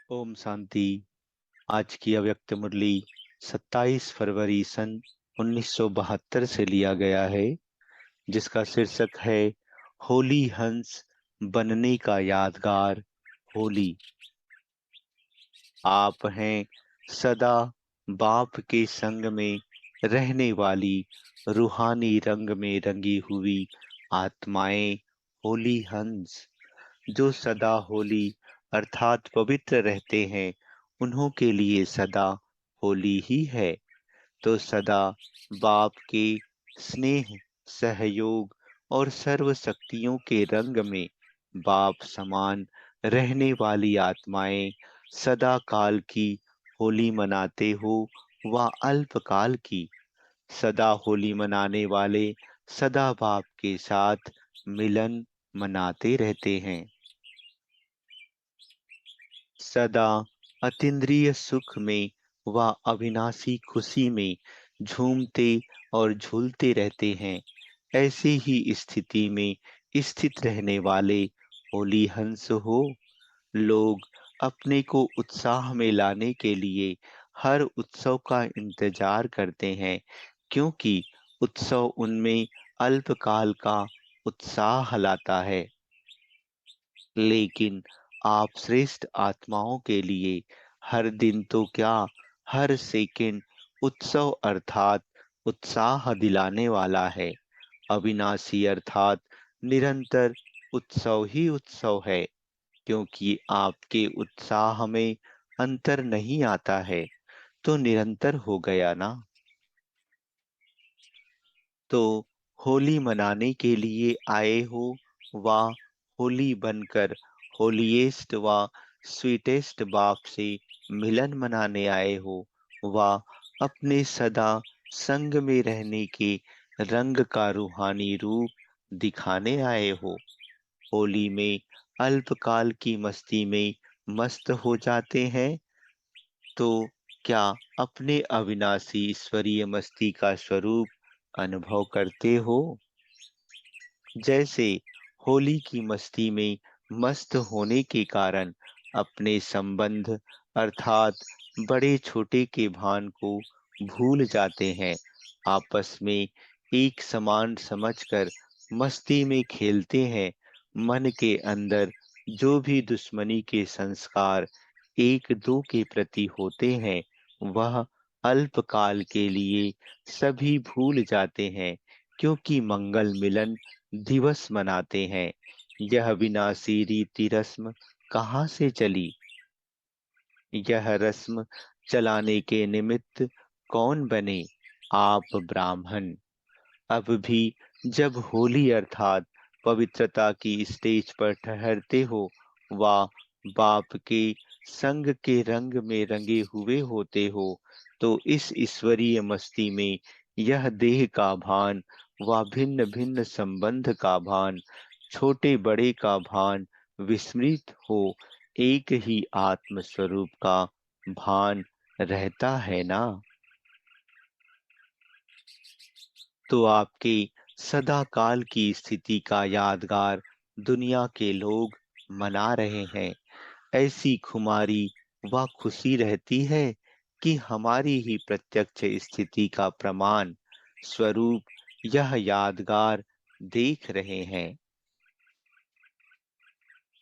ओम शांति। आज की अव्यक्त मुरली 27 फरवरी सन 1972 से लिया गया है, जिसका शीर्षक है होली हंस बनने का यादगार। होली। आप हैं सदा बाप के संग में रहने वाली रूहानी रंग में रंगी हुई आत्माएं, होली हंस, जो सदा होली अर्थात पवित्र रहते हैं। उन्हों के लिए सदा होली ही है। तो सदा बाप के स्नेह, सहयोग और सर्व शक्तियों के रंग में बाप समान रहने वाली आत्माएं सदा काल की होली मनाते हो व अल्पकाल की। सदा होली मनाने वाले सदा बाप के साथ मिलन मनाते रहते हैं। सदा अतीन्द्रिय सुख में व अविनाशी खुशी में झूमते और झूलते रहते हैं। ऐसी ही स्थिति में स्थित रहने वाले होली हंस हो। लोग अपने को उत्साह में लाने के लिए हर उत्सव का इंतजार करते हैं, क्योंकि उत्सव उनमें अल्पकाल का उत्साह लाता है। लेकिन आप श्रेष्ठ आत्माओं के लिए हर दिन तो क्या, हर सेकंड उत्सव अर्थात उत्साह दिलाने वाला है। अविनाशी अर्थात निरंतर उत्सव ही उत्सव है, क्योंकि आपके उत्साह में अंतर नहीं आता है तो निरंतर हो गया ना। तो होली मनाने के लिए आए हो व होली बनकर होलीएस्ट व स्वीटेस्ट बाप से मिलन मनाने आए हो व अपने सदा संग में रहने के रंग का रूहानी रूप दिखाने आए हो। होली में अल्पकाल की मस्ती में मस्त हो जाते हैं, तो क्या अपने अविनाशी ईश्वरीय मस्ती का स्वरूप अनुभव करते हो? जैसे होली की मस्ती में मस्त होने के कारण अपने संबंध अर्थात बड़े छोटे के भान को भूल जाते हैं। आपस में एक समान समझकर मस्ती में खेलते हैं। मन के अंदर जो भी दुश्मनी के संस्कार एक दो के प्रति होते हैं, वह अल्पकाल के लिए सभी भूल जाते हैं, क्योंकि मंगल मिलन दिवस मनाते हैं। यह विनाशी रीति रस्म कहाँ से चली? यह रस्म चलाने के निमित्त कौन बने? आप ब्राह्मण। अब भी जब होली अर्थात पवित्रता की स्टेज पर ठहरते हो व बाप के संग के रंग में रंगे हुए होते हो, तो इस ईश्वरीय मस्ती में यह देह का भान व भिन्न भिन्न संबंध का भान, छोटे बड़े का भान विस्मृत हो एक ही आत्म स्वरूप का भान रहता है ना। तो आपके सदा काल की स्थिति का यादगार दुनिया के लोग मना रहे हैं। ऐसी खुमारी व खुशी रहती है कि हमारी ही प्रत्यक्ष स्थिति का प्रमाण स्वरूप यह यादगार देख रहे हैं।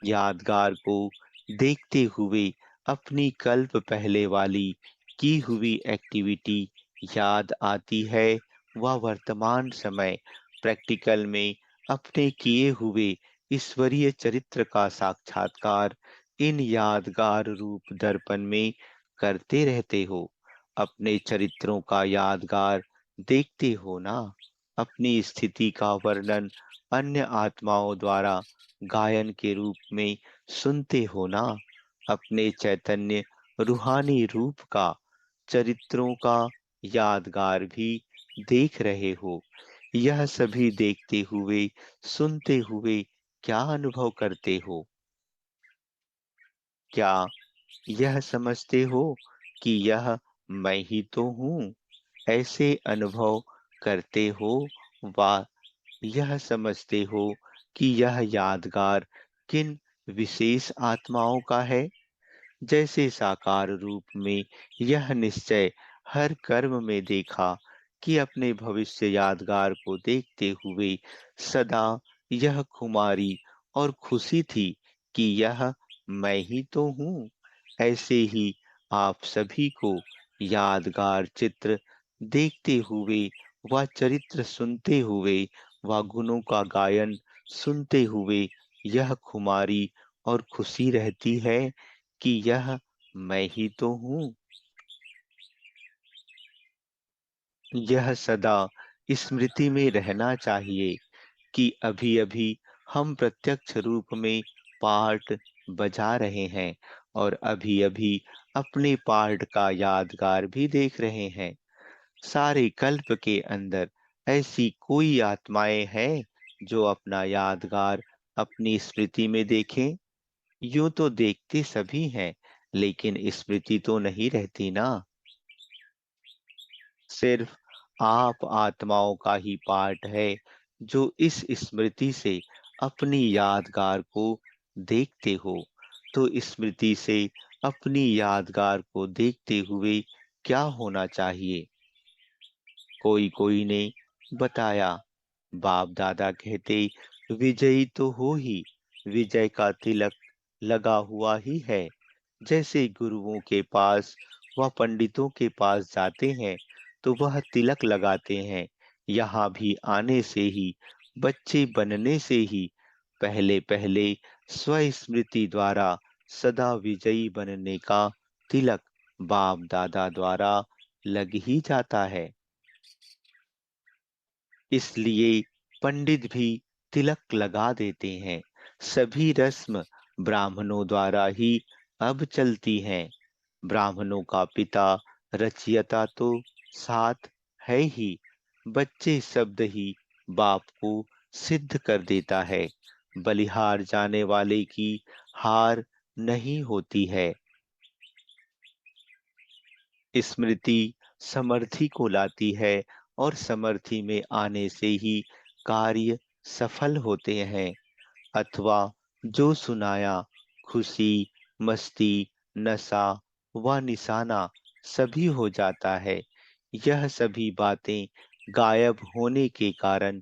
यादगार को देखते हुए अपनी कल्प पहले वाली की हुई एक्टिविटी याद आती है व वर्तमान समय प्रैक्टिकल में अपने किए हुए ईश्वरीय चरित्र का साक्षात्कार इन यादगार रूप दर्पण में करते रहते हो। अपने चरित्रों का यादगार देखते हो ना। अपनी स्थिति का वर्णन अन्य आत्माओं द्वारा गायन के रूप में सुनते हो ना। अपने चैतन्य रूहानी रूप का चरित्रों का यादगार भी देख रहे हो। यह सभी देखते हुए सुनते हुए क्या अनुभव करते हो? क्या यह समझते हो कि यह मैं ही तो हूँ? ऐसे अनुभव करते हो व यह समझते हो कि यह यादगार किन विशेष आत्माओं का है? जैसे साकार रूप में यह निश्चय हर कर्म में देखा कि अपने भविष्य यादगार को देखते हुए सदा यह खुमारी और खुशी थी कि यह मैं ही तो हूँ। ऐसे ही आप सभी को यादगार चित्र देखते हुए व चरित्र सुनते हुए व गुणों का गायन सुनते हुए यह खुमारी और खुशी रहती है कि यह मैं ही तो हूँ। यह सदा स्मृति में रहना चाहिए कि अभी अभी हम प्रत्यक्ष रूप में पार्ट बजा रहे हैं और अभी अभी अपने पार्ट का यादगार भी देख रहे हैं। सारे कल्प के अंदर ऐसी कोई आत्माएं हैं जो अपना यादगार अपनी स्मृति में देखें? यूं तो देखते सभी हैं, लेकिन स्मृति तो नहीं रहती ना। सिर्फ आप आत्माओं का ही पार्ट है जो इस स्मृति से अपनी यादगार को देखते हो। तो स्मृति से अपनी यादगार को देखते हुए क्या होना चाहिए? कोई कोई ने बताया, बाप दादा कहते, विजयी तो हो ही, विजय का तिलक लगा हुआ ही है। जैसे गुरुओं के पास व पंडितों के पास जाते हैं तो वह तिलक लगाते हैं। यहाँ भी आने से ही, बच्चे बनने से ही पहले पहले स्वस्मृति द्वारा सदा विजयी बनने का तिलक बाप दादा द्वारा लग ही जाता है। इसलिए पंडित भी तिलक लगा देते हैं। सभी रस्म ब्राह्मणों द्वारा ही अब चलती हैं। ब्राह्मणों का पिता रचयिता तो साथ है ही, बच्चे शब्द ही बाप को सिद्ध कर देता है। बलिहार जाने वाले की हार नहीं होती है। स्मृति समर्थी को लाती है और समर्थी में आने से ही कार्य सफल होते हैं। अथवा जो सुनाया, खुशी, मस्ती, नशा व निशाना सभी हो जाता है। यह सभी बातें गायब होने के कारण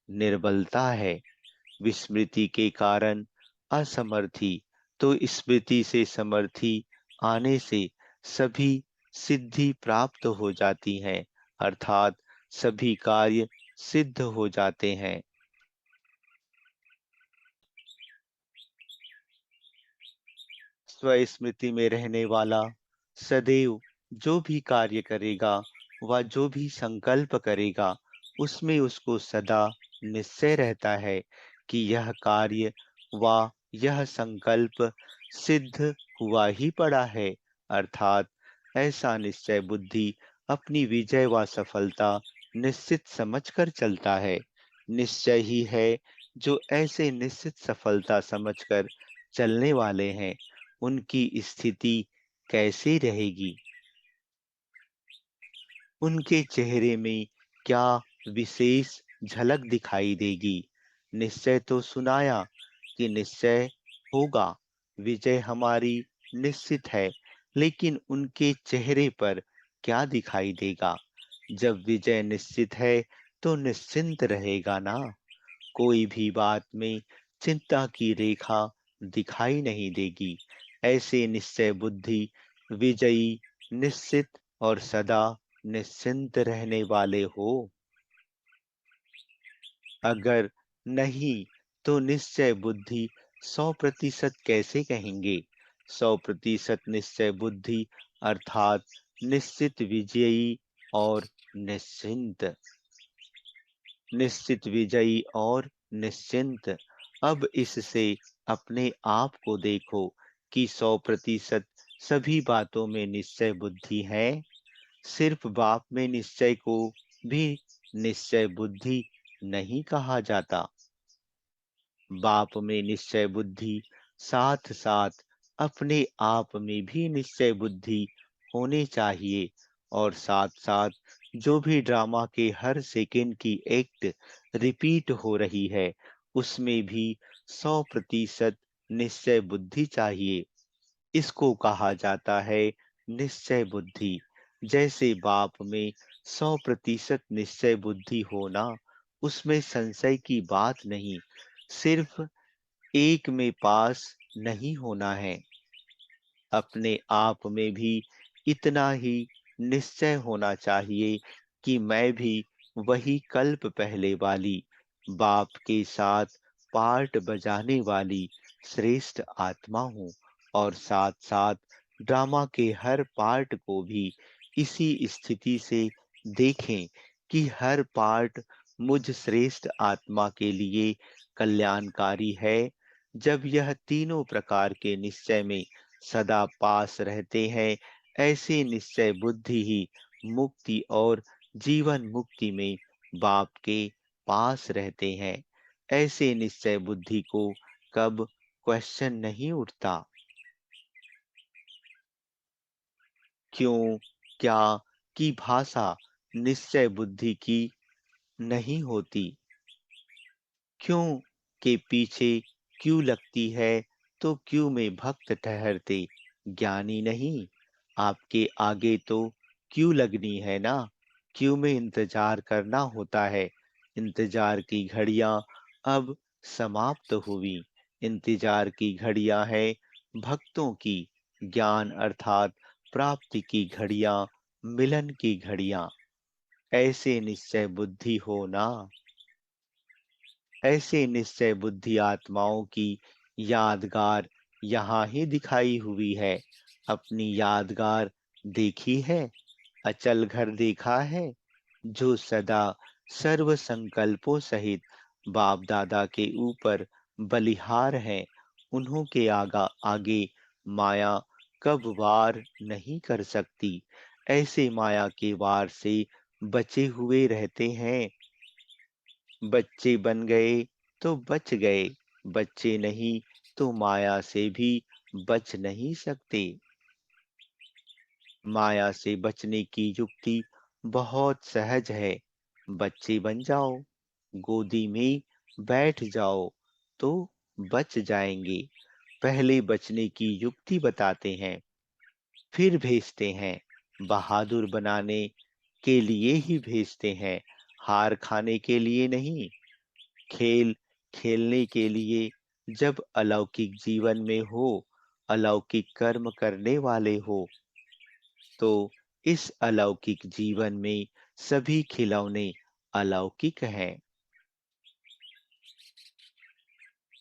निर्बलता है, विस्मृति के कारण असमर्थी। तो स्मृति से समर्थी आने से सभी सिद्धि प्राप्त हो जाती है, अर्थात सभी कार्य सिद्ध हो जाते हैं। स्वस्मृति में रहने वाला सदैव जो भी कार्य करेगा व जो भी संकल्प करेगा, उसमें उसको सदा निश्चय रहता है कि यह कार्य व यह संकल्प सिद्ध हुआ ही पड़ा है। अर्थात ऐसा निश्चय बुद्धि अपनी विजय व सफलता निश्चित समझकर चलता है। निश्चय ही है जो ऐसे निश्चित सफलता समझकर चलने वाले हैं, उनकी स्थिति कैसी रहेगी? उनके चेहरे में क्या विशेष झलक दिखाई देगी? निश्चय तो सुनाया कि निश्चय होगा, विजय हमारी निश्चित है, लेकिन उनके चेहरे पर क्या दिखाई देगा? जब विजय निश्चित है तो निश्चिंत रहेगा ना। कोई भी बात में चिंता की रेखा दिखाई नहीं देगी। ऐसे निश्चय बुद्धि विजयी, निश्चित और सदा निश्चिंत रहने वाले हो। अगर नहीं तो निश्चय बुद्धि 100% कैसे कहेंगे? 100% निश्चय बुद्धि अर्थात निश्चित विजयी और निश्चिंत। निश्चित विजयी और निश्चिंत। अब इससे अपने आप को देखो कि 100% सभी बातों में निश्चय बुद्धि है। सिर्फ बाप में निश्चय को भी निश्चय बुद्धि नहीं कहा जाता। बाप में निश्चय बुद्धि साथ साथ अपने आप में भी निश्चय बुद्धि होने चाहिए, और साथ साथ जो भी ड्रामा के हर सेकंड की एक्ट रिपीट हो रही है, उसमें भी 100% निश्चय बुद्धि चाहिए। इसको कहा जाता है निश्चय बुद्धि। जैसे बाप में 100% निश्चय बुद्धि होना, उसमें संशय की बात नहीं, सिर्फ एक में पास नहीं होना है। अपने आप में भी इतना ही निश्चय होना चाहिए कि मैं भी वही कल्प पहले वाली बाप के साथ पार्ट बजाने वाली श्रेष्ठ आत्मा हूँ, और साथ साथ ड्रामा के हर पार्ट को भी इसी स्थिति से देखें कि हर पार्ट मुझ श्रेष्ठ आत्मा के लिए कल्याणकारी है। जब यह तीनों प्रकार के निश्चय में सदा पास रहते हैं, ऐसे निश्चय बुद्धि ही मुक्ति और जीवन मुक्ति में बाप के पास रहते हैं। ऐसे निश्चय बुद्धि को कब क्वेश्चन नहीं उठता। क्यों, क्या की भाषा निश्चय बुद्धि की नहीं होती। क्यों के पीछे क्यों लगती है, तो क्यों में भक्त ठहरते ज्ञानी नहीं। आपके आगे तो क्यों लगनी है ना, क्यों में इंतजार करना होता है। इंतजार की घड़ियां अब समाप्त हुई। इंतजार की घड़ियां है भक्तों की, ज्ञान अर्थात प्राप्ति की घड़ियां, मिलन की घड़ियां। ऐसे निश्चय बुद्धि हो ना। ऐसे निश्चय बुद्धि आत्माओं की यादगार यहाँ ही दिखाई हुई है। अपनी यादगार देखी है, अचल घर देखा है, जो सदा सर्व संकल्पों सहित बाप दादा के ऊपर बलिहार है। उन्हों के आगे माया कब वार नहीं कर सकती। ऐसे माया के वार से बचे हुए रहते हैं। बच्चे बन गए तो बच गए, बच्चे नहीं तो माया से भी बच नहीं सकते। माया से बचने की युक्ति बहुत सहज है। बच्चे बन जाओ, गोदी में बैठ जाओ तो बच जाएंगे। पहले बचने की युक्ति बताते हैं, फिर भेजते हैं। बहादुर बनाने के लिए ही भेजते हैं, हार खाने के लिए नहीं। खेल खेलने के लिए। जब अलौकिक जीवन में हो, अलौकिक कर्म करने वाले हो, तो इस अलौकिक जीवन में सभी खिलौने अलौकिक हैं।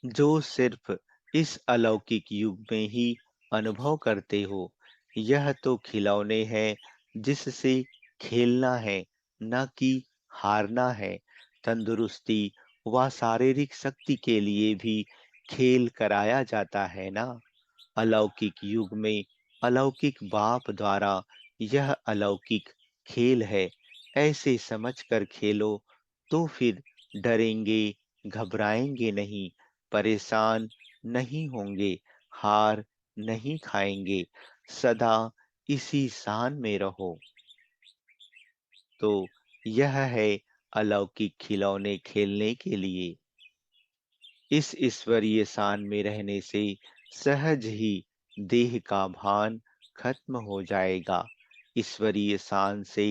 जो सिर्फ इस अलौकिक युग में ही अनुभव करते हो। यह तो खिलौने हैं जिससे खेलना है, न कि हारना है। तंदुरुस्ती व शारीरिक शक्ति के लिए भी खेल कराया जाता है ना। अलौकिक युग में अलौकिक बाप द्वारा यह अलौकिक खेल है। ऐसे समझकर खेलो तो फिर डरेंगे, घबराएंगे नहीं, परेशान नहीं होंगे, हार नहीं खाएंगे। सदा इसी शान में रहो। तो यह है अलौकिक खिलौने खेलने के लिए। इस ईश्वरीय शान में रहने से सहज ही देह का भान खत्म हो जाएगा। ईश्वरीय शान से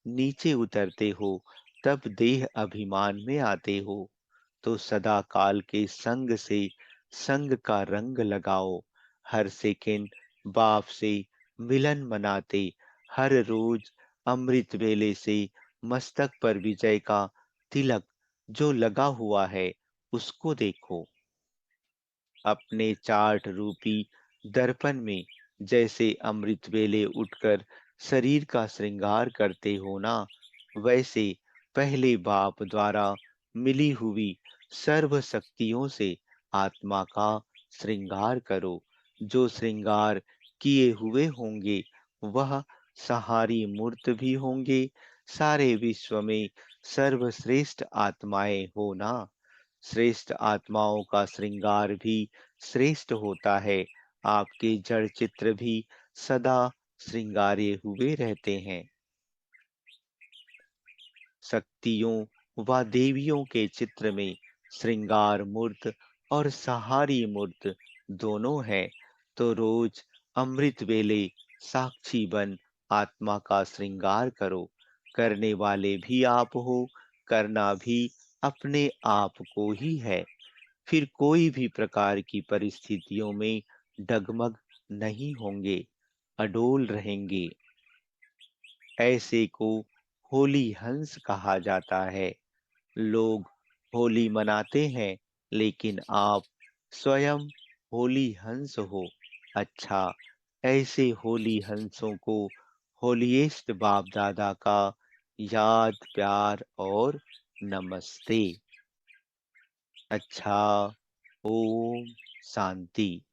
नीचे उतरते हो, तब देह अभिमान में आते हो। तो सदा काल के संग से संग का रंग लगाओ। हर सेकंड बाप से मिलन मनाते, हर रोज अमृत वेले से मस्तक पर विजय का तिलक जो लगा हुआ है, उसको देखो। अपने चार्ट रूपी दर्पण में जैसे अमृत वेले उठकर शरीर का श्रृंगार करते हो ना, वैसे पहले बाप द्वारा मिली हुई सर्व शक्तियों से आत्मा का श्रृंगार करो। जो श्रृंगार किए हुए होंगे, वह सहारी मूर्त भी होंगे। सारे विश्व में सर्वश्रेष्ठ आत्माएं हो ना। श्रेष्ठ आत्माओं का श्रृंगार भी श्रेष्ठ होता है। आपके जड़ चित्र भी सदा श्रृंगारे हुए रहते हैं। शक्तियों व देवियों के चित्र में श्रृंगार मूर्त और सहारी मूर्त दोनों है। तो रोज अमृत वेले साक्षी बन आत्मा का श्रृंगार करो। करने वाले भी आप हो, करना भी अपने आप को ही है। फिर कोई भी प्रकार की परिस्थितियों में डगमग नहीं होंगे, अडोल रहेंगे। ऐसे को होली हंस कहा जाता है। लोग होली मनाते हैं, लेकिन आप स्वयं होली हंस हो। अच्छा, ऐसे होली हंसों को होलीएस्ट बाप दादा का याद, प्यार और नमस्ते। अच्छा, ओम शांति।